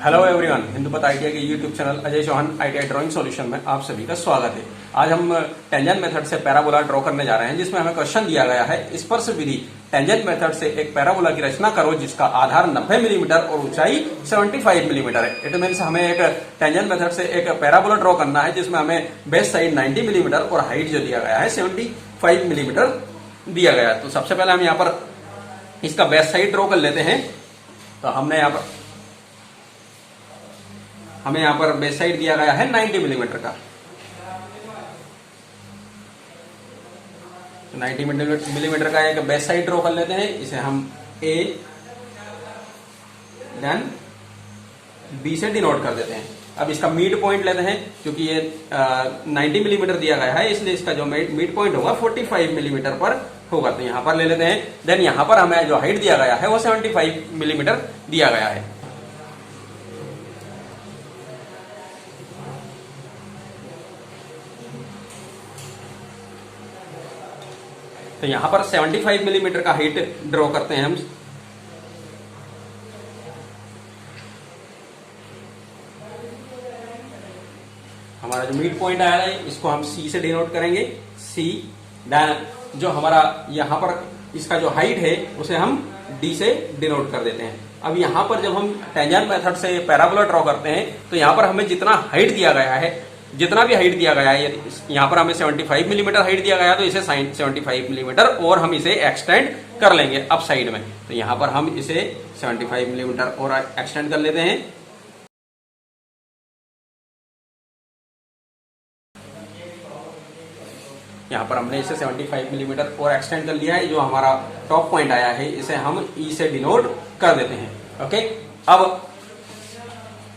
Hello everyone, हिंदुपत ITI के YouTube channel Ajay Chauhan ITI drawing solution में आप सभी का स्वागत है। आज हम टेंजेंट मेथड से पैराबोला ड्रॉ करने जा रहे हैं, जिसमें हमें क्वेश्चन दिया गया है स्पर्श विधि टेंजेंट मेथड से एक पैराबोला की रचना करो जिसका आधार 90 मिलीमीटर और ऊंचाई 75 मिलीमीटर है। इट मीन्स हमें एक टेंजेंट मेथड से एक पैराबोला ड्रॉ करना है जिसमें हमें बेस साइड 90 मिलीमीटर और हाइट जो दिया गया है 75 मिलीमीटर दिया गया है। तो सबसे पहले हम यहाँ पर इसका बेस साइड ड्रॉ कर लेते हैं। तो हमें यहाँ पर बेस साइड दिया गया है 90 मिलीमीटर का। 90 मिलीमीटर का एक बेस साइड ड्रॉ कर लेते हैं। इसे हम ए देन बी से डिनोट कर देते हैं। अब इसका मिड पॉइंट लेते हैं, क्योंकि ये 90 मिलीमीटर दिया गया है, इसलिए इसका जो मिड पॉइंट होगा 45 मिलीमीटर पर होगा। तो यहाँ पर ले लेते हैं। देन यहाँ पर हमें जो हाइट दिया गया है वो 75 मिलीमीटर दिया गया है। तो यहां पर 75 मिलीमीटर का हाइट ड्रॉ करते हैं हम। हमारा जो मिड पॉइंट आया है इसको हम सी से डिनोट करेंगे। सी देन जो हमारा यहां पर इसका जो हाइट है उसे हम डी से डिनोट कर देते हैं। अब यहां पर जब हम टेंजेंट मेथड से पैराबोला ड्रॉ करते हैं तो यहां पर हमें जितना हाइट दिया गया है, जितना भी हाइट दिया गया है, यहाँ पर हमें 75 मिलीमीटर हाइट दिया गया, तो इसे 75 मिलीमीटर और हम इसे एक्सटेंड कर लेंगे अप साइड में। तो यहाँ पर हम इसे 75 मिलीमीटर और एक्सटेंड कर लेते हैं। यहाँ पर हमने इसे 75 मिलीमीटर और एक्सटेंड कर लिया है। जो हमारा टॉप पॉइंट आया है इसे हम ई से डिनोट कर देते हैं। ओके, अब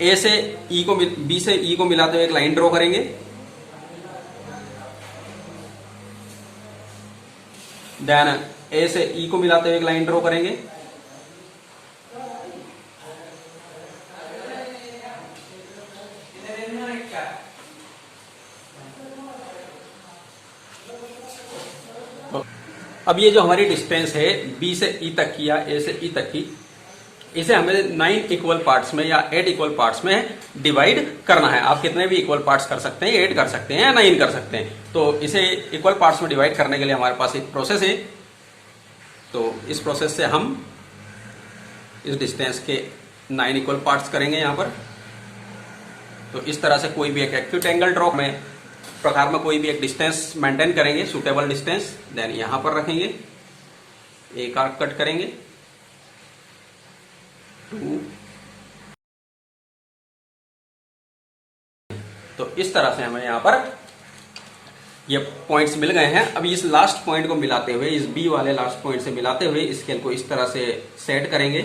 ए से ई को बी से ई को मिलाते हुए एक लाइन ड्रॉ करेंगे। देन ए से ई को मिलाते हुए एक लाइन ड्रॉ करेंगे। तो अब ये जो हमारी डिस्टेंस है बी से ई तक की या ए से ई तक की, इसे हमें 9 इक्वल पार्ट्स में या 8 इक्वल पार्ट्स में डिवाइड करना है। आप कितने भी इक्वल पार्ट्स कर सकते हैं, 8 कर सकते हैं या 9 कर सकते हैं। तो इसे इक्वल पार्ट्स में डिवाइड करने के लिए हमारे पास एक प्रोसेस है। तो इस प्रोसेस से हम इस डिस्टेंस के 9 इक्वल पार्ट्स करेंगे यहाँ पर। तो इस तरह से कोई भी एक एक्यूट एंगल ड्रॉ में प्रकार में कोई भी एक डिस्टेंस मेंटेन करेंगे, सुटेबल डिस्टेंस। देन यहाँ पर रखेंगे, एक आर्क कट करेंगे, 2। तो इस तरह से हमें यहां पर ये पॉइंट्स मिल गए हैं। अब इस लास्ट पॉइंट को मिलाते हुए, इस बी वाले लास्ट पॉइंट से मिलाते हुए स्केल को इस तरह से सेट करेंगे।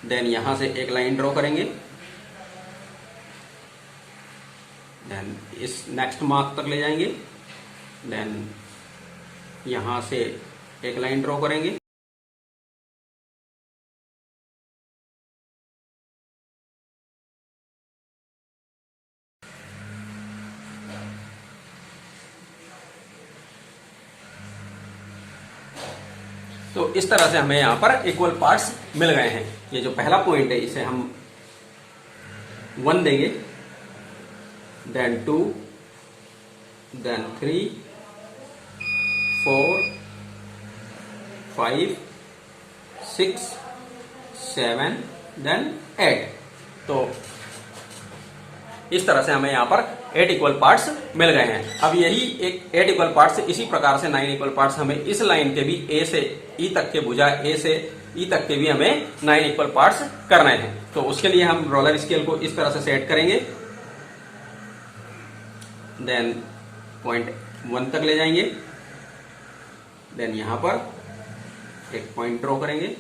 देन यहां से एक लाइन ड्रॉ करेंगे। देन इस नेक्स्ट मार्क तक ले जाएंगे। देन यहां से एक लाइन ड्रॉ करेंगे। तो इस तरह से हमें यहां पर इक्वल पार्ट्स मिल गए हैं। ये जो पहला पॉइंट है इसे हम 1 देंगे, देन 2, देन 3, 4, 5, 6, 7, देन 8। तो इस तरह से हमें यहाँ पर 8 इक्वल पार्ट्स मिल गए हैं। अब यही एक 8 इक्वल पार्ट्स इसी प्रकार से 9 इक्वल पार्ट्स हमें इस लाइन के भी ए से ई तक के भुजा ए से ई तक के भी हमें 9 इक्वल पार्ट्स करने हैं। तो उसके लिए हम रोलर स्केल को इस तरह से सेट करेंगे। देन पॉइंट 1 तक ले जाएंगे। देन यहां पर एक पॉइंट ड्रॉ करेंगे।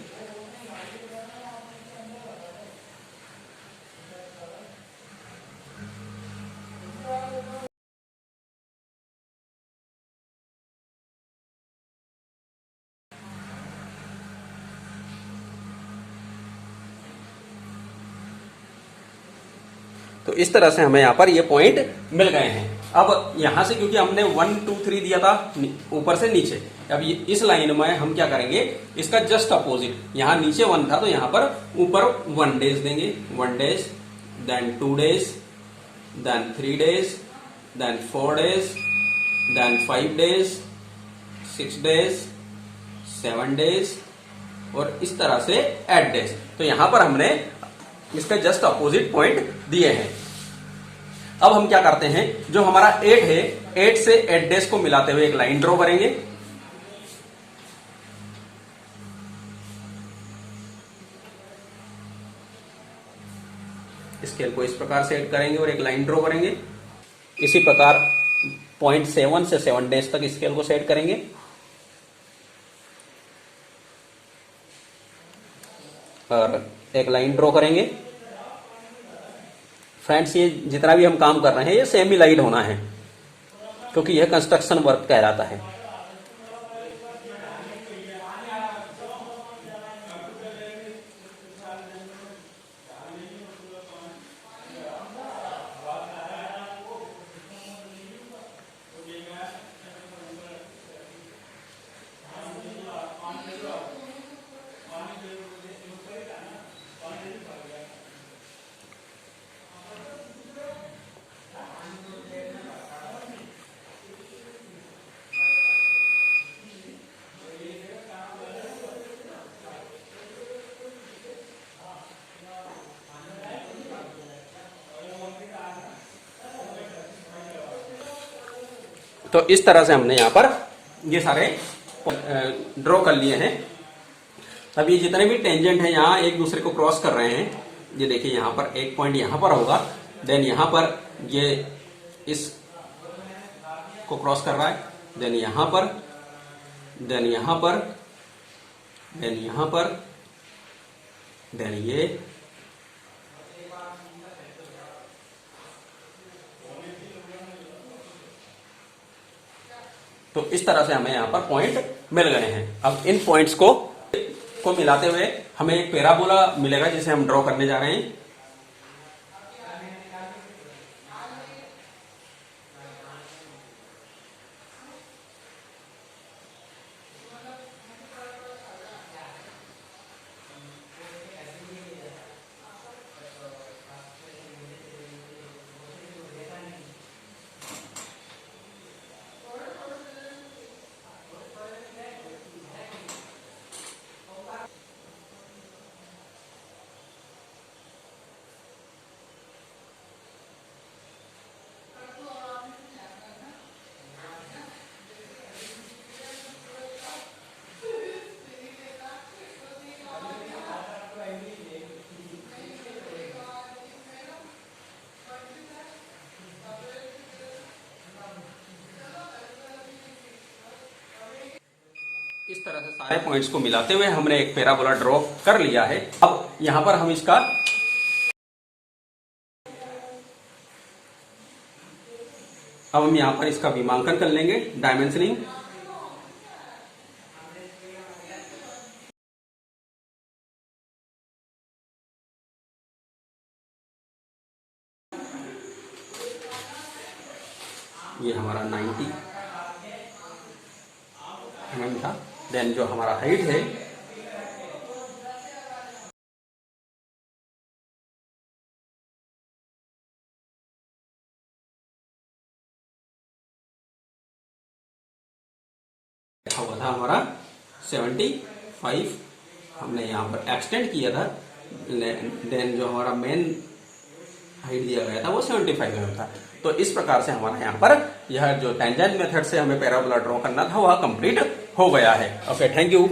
तो इस तरह से हमें यहाँ पर ये पॉइंट मिल गए हैं। अब यहां से क्योंकि हमने 1 2 3 दिया था ऊपर से नीचे, अब ये इस लाइन में हम क्या करेंगे, इसका जस्ट अपोजिट, यहाँ नीचे 1 था तो यहाँ पर ऊपर 1 डेज देंगे, 1 days then 2 days, then 3 days, then 4 days, then 5 days, 6 days, 7 days और इस तरह से 8 days। तो यहां पर हमने इसका जस्ट अपोजिट पॉइंट दिए हैं। अब हम क्या करते हैं, जो हमारा 8 है, 8 से 8 days को मिलाते हुए एक लाइन ड्रॉ करेंगे। स्केल को इस प्रकार सेट करेंगे और एक लाइन ड्रॉ करेंगे। इसी प्रकार पॉइंट 7 से 7 days तक स्केल को सेट करेंगे और एक लाइन ड्रॉ करेंगे। फ्रेंड्स, ये जितना भी हम काम कर रहे हैं ये सेमी लाइन होना है, क्योंकि यह कंस्ट्रक्शन वर्क कहलाता है। तो इस तरह से हमने यहां पर ये सारे ड्रॉ कर लिए हैं। अब ये जितने भी टेंजेंट हैं यहां एक दूसरे को क्रॉस कर रहे हैं। ये देखिए यहां पर एक पॉइंट यहां पर होगा, देन यहां पर ये इस को क्रॉस कर रहा है, देन यहां पर, देन यहां पर, देन यहां पर, देन ये, तो इस तरह से हमें यहां पर पॉइंट मिल गए हैं। अब इन पॉइंट्स को मिलाते हुए हमें एक पैराबोला मिलेगा जिसे हम ड्रॉ करने जा रहे हैं। इस तरह से सारे पॉइंट्स को मिलाते हुए हमने एक पैराबोला ड्रॉ कर लिया है। अब यहां पर हम इसका विमांकन कर लेंगे, डायमेंशनिंग। ये हमारा 90 mm था। देन जो हमारा हाइट है हुआ था हमारा 75, हमने यहाँ पर एक्सटेंड किया था। देन जो हमारा मेन हाइट दिया गया था वो 75 mm था। तो इस प्रकार से हमारा यहाँ पर यह जो टेंजेंट मेथड से हमें पैराबोला ड्रॉ करना था वह कंप्लीट हो गया है। Okay, thank you.